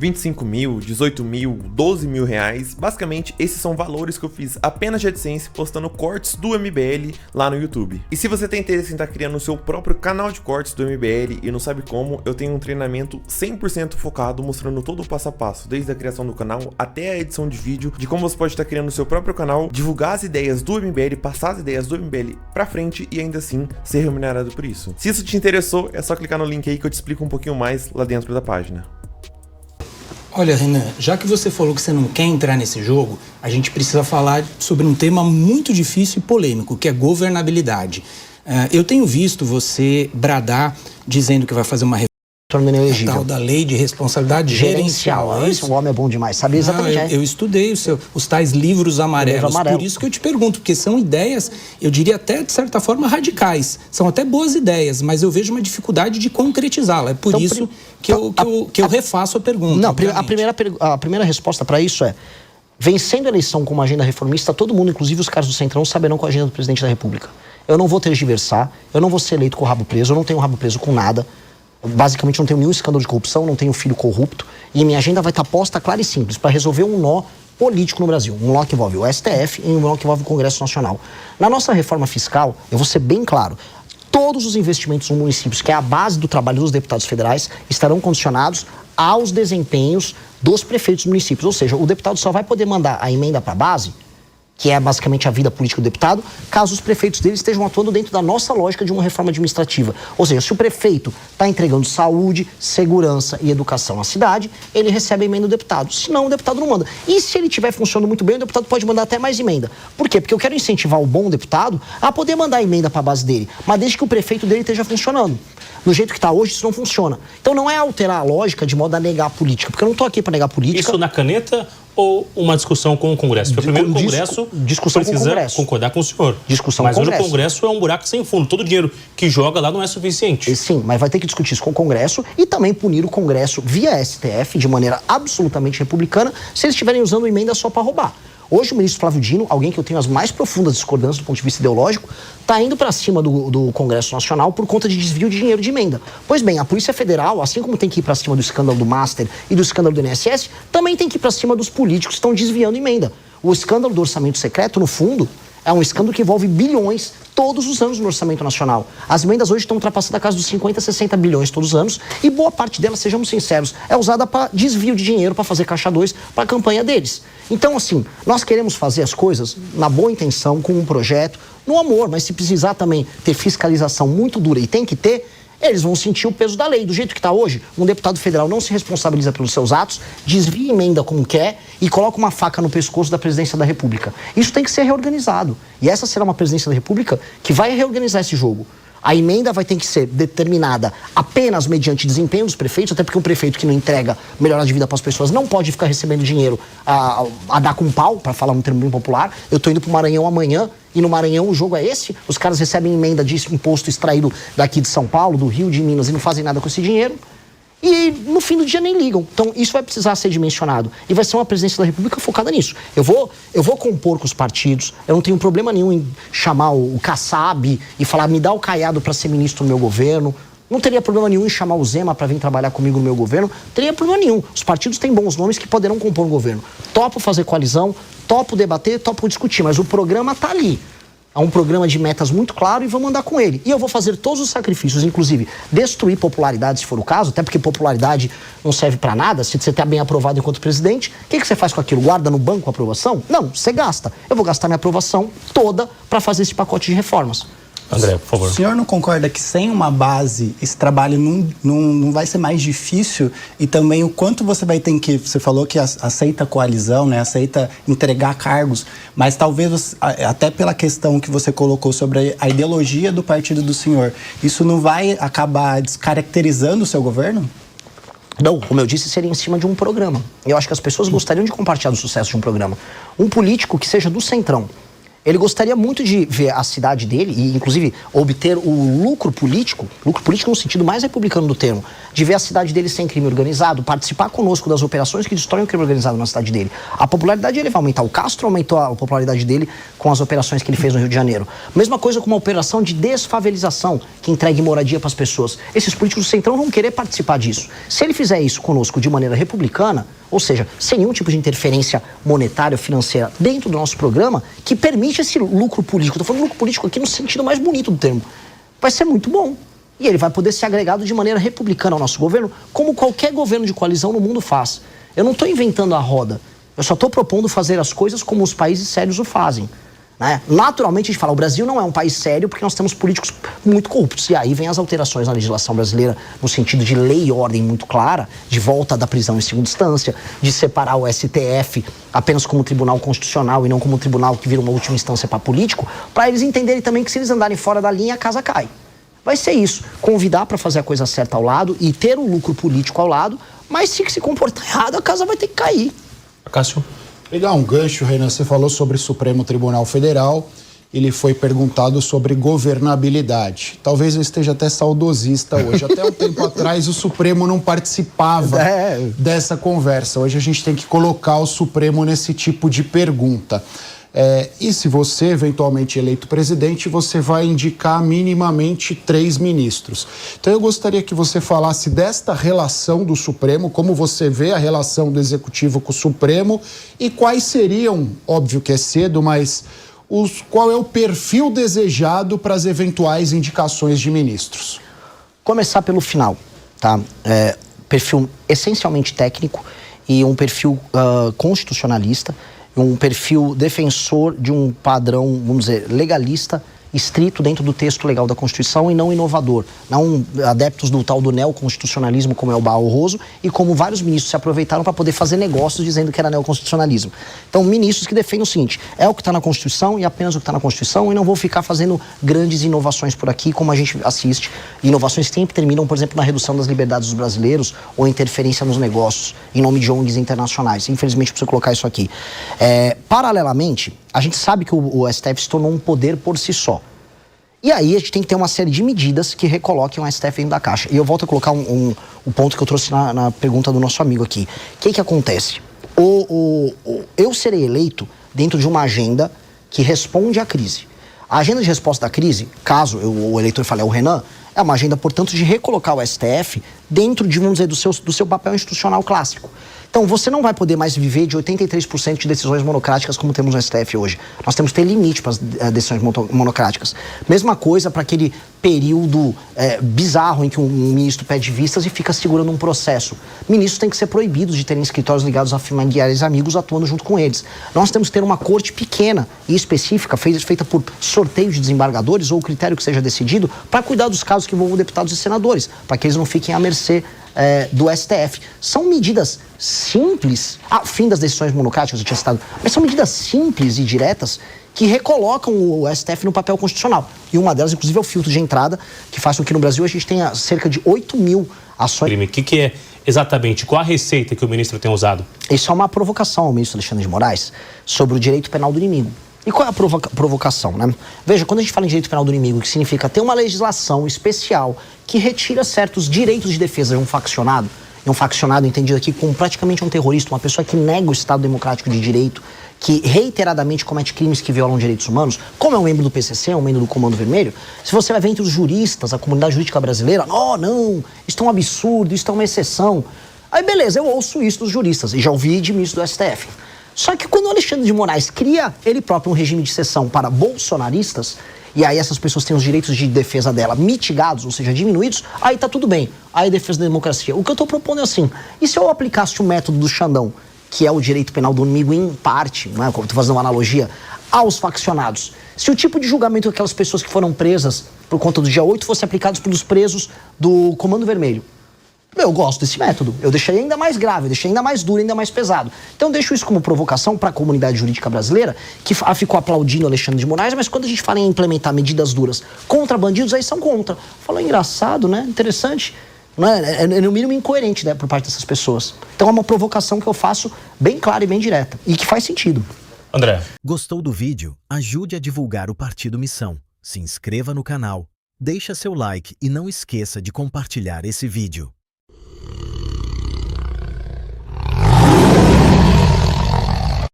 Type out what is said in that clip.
25 mil, 18 mil, 12 mil reais, basicamente esses são valores que eu fiz apenas de AdSense postando cortes do MBL lá no YouTube. E se você tem interesse em estar criando o seu próprio canal de cortes do MBL e não sabe como, eu tenho um treinamento 100% focado mostrando todo o passo a passo, desde a criação do canal até a edição de vídeo, de como você pode estar criando o seu próprio canal, divulgar as ideias do MBL, passar as ideias do MBL pra frente e ainda assim ser remunerado por isso. Se isso te interessou, é só clicar no link aí que eu te explico um pouquinho mais lá dentro da página. Olha, Renan, já que você falou que você não quer entrar nesse jogo, a gente precisa falar sobre um tema muito difícil e polêmico, que é governabilidade. Eu tenho visto você bradar dizendo que vai fazer uma reforma tal da lei de responsabilidade gerencial. O homem é bom demais, sabe exatamente. Eu estudei os tais livros amarelos, por isso que eu te pergunto, porque são ideias, eu diria até de certa forma radicais, são até boas ideias, mas eu vejo uma dificuldade de concretizá-la, é por então, isso que eu refaço a pergunta. Não, a primeira resposta para isso é, vencendo a eleição com uma agenda reformista, todo mundo, inclusive os caras do Centrão, saberão qual é a agenda do presidente da República. Eu não vou tergiversar, eu não vou ser eleito com o rabo preso, eu não tenho o rabo preso com nada. Basicamente não tenho nenhum escândalo de corrupção, não tenho filho corrupto e minha agenda vai estar posta clara e simples para resolver um nó político no Brasil, um nó que envolve o STF e um nó que envolve o Congresso Nacional. Na nossa reforma fiscal, eu vou ser bem claro, todos os investimentos nos municípios, que é a base do trabalho dos deputados federais, estarão condicionados aos desempenhos dos prefeitos dos municípios, ou seja, o deputado só vai poder mandar a emenda para a base, que é basicamente a vida política do deputado, caso os prefeitos dele estejam atuando dentro da nossa lógica de uma reforma administrativa. Ou seja, se o prefeito está entregando saúde, segurança e educação à cidade, ele recebe a emenda do deputado. Senão, o deputado não manda. E se ele estiver funcionando muito bem, o deputado pode mandar até mais emenda. Por quê? Porque eu quero incentivar o bom deputado a poder mandar a emenda para a base dele, mas desde que o prefeito dele esteja funcionando. Do jeito que está hoje, isso não funciona. Então não é alterar a lógica de modo a negar a política, porque eu não estou aqui para negar a política. Isso na caneta ou uma discussão com o Congresso? Porque primeiro o Congresso discussão precisa com o Congresso. concordar com o senhor. Discussão mas com o hoje Congresso. o Congresso é um buraco sem fundo. Todo o dinheiro que joga lá não é suficiente. Sim, mas vai ter que discutir isso com o Congresso e também punir o Congresso via STF de maneira absolutamente republicana se eles estiverem usando emenda só para roubar. Hoje o ministro Flávio Dino, alguém que eu tenho as mais profundas discordâncias do ponto de vista ideológico, está indo para cima do Congresso Nacional por conta de desvio de dinheiro de emenda. Pois bem, a Polícia Federal, assim como tem que ir para cima do escândalo do Master e do escândalo do INSS, também tem que ir para cima dos políticos que estão desviando emenda. O escândalo do orçamento secreto, no fundo, é um escândalo que envolve bilhões todos os anos no orçamento nacional. As emendas hoje estão ultrapassando a casa dos 50, 60 bilhões todos os anos e boa parte delas, sejamos sinceros, é usada para desvio de dinheiro, para fazer caixa 2, para a campanha deles. Então, assim, nós queremos fazer as coisas na boa intenção, com um projeto, no amor, mas se precisar também ter fiscalização muito dura e tem que ter, eles vão sentir o peso da lei. Do jeito que está hoje, um deputado federal não se responsabiliza pelos seus atos, desvia emenda como quer e coloca uma faca no pescoço da presidência da República. Isso tem que ser reorganizado. E essa será uma presidência da República que vai reorganizar esse jogo. A emenda vai ter que ser determinada apenas mediante desempenho dos prefeitos, até porque um prefeito que não entrega melhorar de vida para as pessoas não pode ficar recebendo dinheiro a dar com pau, para falar um termo bem popular. Eu estou indo para o Maranhão amanhã e no Maranhão o jogo é esse. Os caras recebem emenda de imposto extraído daqui de São Paulo, do Rio, de Minas e não fazem nada com esse dinheiro. E no fim do dia nem ligam. Então isso vai precisar ser dimensionado. E vai ser uma presidência da República focada nisso. Eu vou compor com os partidos. Eu não tenho problema nenhum em chamar o Kassab e falar, me dá o Caiado para ser ministro do meu governo. Não teria problema nenhum em chamar o Zema para vir trabalhar comigo no meu governo. Não teria problema nenhum. Os partidos têm bons nomes que poderão compor um governo. Topo fazer coalizão, topo debater, topo discutir. Mas o programa está ali. É um programa de metas muito claro e vamos andar com ele. E eu vou fazer todos os sacrifícios, inclusive destruir popularidade, se for o caso, até porque popularidade não serve para nada. Se você está bem aprovado enquanto presidente, o que você faz com aquilo? Guarda no banco a aprovação? Não, você gasta. Eu vou gastar minha aprovação toda para fazer esse pacote de reformas. André, por favor. O senhor não concorda que sem uma base esse trabalho não vai ser mais difícil? E também o quanto você vai ter que... Você falou que aceita coalizão, né? Aceita entregar cargos, mas talvez até pela questão que você colocou sobre a ideologia do partido do senhor, isso não vai acabar descaracterizando o seu governo? Não, como eu disse, seria em cima de um programa. Eu acho que as pessoas gostariam de compartilhar o sucesso de um programa. Um político que seja do Centrão, Ele gostaria muito de ver a cidade dele, e inclusive obter o lucro político no sentido mais republicano do termo, de ver a cidade dele sem crime organizado, participar conosco das operações que destroem o crime organizado na cidade dele. A popularidade dele vai aumentar. O Castro aumentou a popularidade dele com as operações que ele fez no Rio de Janeiro. Mesma coisa com uma operação de desfavelização, que entregue moradia para as pessoas. Esses políticos do Centrão vão querer participar disso. Se ele fizer isso conosco de maneira republicana, ou seja, sem nenhum tipo de interferência monetária ou financeira dentro do nosso programa, que permite esse lucro político. Estou falando lucro político aqui no sentido mais bonito do termo. Vai ser muito bom. E ele vai poder ser agregado de maneira republicana ao nosso governo, como qualquer governo de coalizão no mundo faz. Eu não estou inventando a roda. Eu só estou propondo fazer as coisas como os países sérios o fazem. Né? Naturalmente a gente fala, o Brasil não é um país sério porque nós temos políticos muito corruptos. E aí vem as alterações na legislação brasileira no sentido de lei e ordem muito clara, de volta da prisão em segunda instância, de separar o STF apenas como tribunal constitucional e não como um tribunal que vira uma última instância para político, para eles entenderem também que se eles andarem fora da linha, a casa cai. Vai ser isso, convidar para fazer a coisa certa ao lado e ter o lucro político ao lado, mas se comportar errado, a casa vai ter que cair. Cássio? Pegar um gancho, Renan, você falou sobre o Supremo Tribunal Federal, ele foi perguntado sobre governabilidade. Talvez eu esteja até saudosista hoje. Até um tempo atrás o Supremo não participava dessa conversa. Hoje a gente tem que colocar o Supremo nesse tipo de pergunta. E se você, eventualmente eleito presidente, você vai indicar minimamente 3 ministros. Então eu gostaria que você falasse desta relação do Supremo, como você vê a relação do Executivo com o Supremo e quais seriam, óbvio que é cedo, mas qual é o perfil desejado para as eventuais indicações de ministros? Começar pelo final, tá? Perfil essencialmente técnico e um perfil constitucionalista, um perfil defensor de um padrão, vamos dizer, legalista, estrito dentro do texto legal da Constituição e não inovador. Não adeptos do tal do neoconstitucionalismo, como é o Barroso, e como vários ministros se aproveitaram para poder fazer negócios dizendo que era neoconstitucionalismo. Então, ministros que defendem o seguinte, é o que está na Constituição e apenas o que está na Constituição, e não vou ficar fazendo grandes inovações por aqui, como a gente assiste, inovações que sempre terminam, por exemplo, na redução das liberdades dos brasileiros ou interferência nos negócios, em nome de ONGs internacionais. Infelizmente, preciso colocar isso aqui. Paralelamente, a gente sabe que o STF se tornou um poder por si só. E aí a gente tem que ter uma série de medidas que recoloquem o STF dentro da caixa. E eu volto a colocar o ponto que eu trouxe na pergunta do nosso amigo aqui. O que acontece? Eu serei eleito dentro de uma agenda que responde à crise. A agenda de resposta da crise, caso o eleitor fale, é o Renan, é uma agenda, portanto, de recolocar o STF dentro de, vamos dizer, do seu papel institucional clássico. Então, você não vai poder mais viver de 83% de decisões monocráticas como temos no STF hoje. Nós temos que ter limite para as decisões monocráticas. Mesma coisa para aquele período bizarro em que um ministro pede vistas e fica segurando um processo. Ministros têm que ser proibidos de terem escritórios ligados a familiares e amigos atuando junto com eles. Nós temos que ter uma corte pequena e específica, feita por sorteio de desembargadores ou o critério que seja decidido, para cuidar dos casos que envolvam deputados e senadores, para que eles não fiquem à mercê do STF. São medidas simples, fim das decisões monocráticas, eu tinha citado, mas são medidas simples e diretas que recolocam o STF no papel constitucional. E uma delas, inclusive, é o filtro de entrada, que faz com que no Brasil a gente tenha cerca de 8.000 ações. O que é exatamente? Qual a receita que o ministro tem usado? Isso é uma provocação ao ministro Alexandre de Moraes sobre o direito penal do inimigo. E qual é a provocação, né? Veja, quando a gente fala em direito penal do inimigo, que significa ter uma legislação especial que retira certos direitos de defesa de um faccionado, e um faccionado entendido aqui como praticamente um terrorista, uma pessoa que nega o Estado democrático de direito, que reiteradamente comete crimes que violam direitos humanos, como é um membro do PCC, um membro do Comando Vermelho, se você vai ver entre os juristas, a comunidade jurídica brasileira, não, isso é um absurdo, isso é uma exceção. Aí beleza, eu ouço isso dos juristas, e já ouvi de ministro do STF. Só que quando o Alexandre de Moraes cria ele próprio um regime de exceção para bolsonaristas, e aí essas pessoas têm os direitos de defesa dela mitigados, ou seja, diminuídos, aí tá tudo bem. Aí defesa da democracia. O que eu tô propondo é assim, e se eu aplicasse o método do Xandão, que é o direito penal do inimigo em parte, não é? Como eu tô fazendo uma analogia, aos faccionados. Se o tipo de julgamento daquelas pessoas que foram presas por conta do dia 8 fosse aplicado pelos presos do Comando Vermelho, eu gosto desse método. Eu deixaria ainda mais grave, eu deixaria ainda mais duro, ainda mais pesado. Então eu deixo isso como provocação para a comunidade jurídica brasileira, que ficou aplaudindo Alexandre de Moraes, mas quando a gente fala em implementar medidas duras contra bandidos, aí são contra. Falou engraçado, né? Interessante. Não é no mínimo incoerente, né, por parte dessas pessoas. Então é uma provocação que eu faço bem clara e bem direta. E que faz sentido. André. Gostou do vídeo? Ajude a divulgar o Partido Missão. Se inscreva no canal, deixa seu like e não esqueça de compartilhar esse vídeo.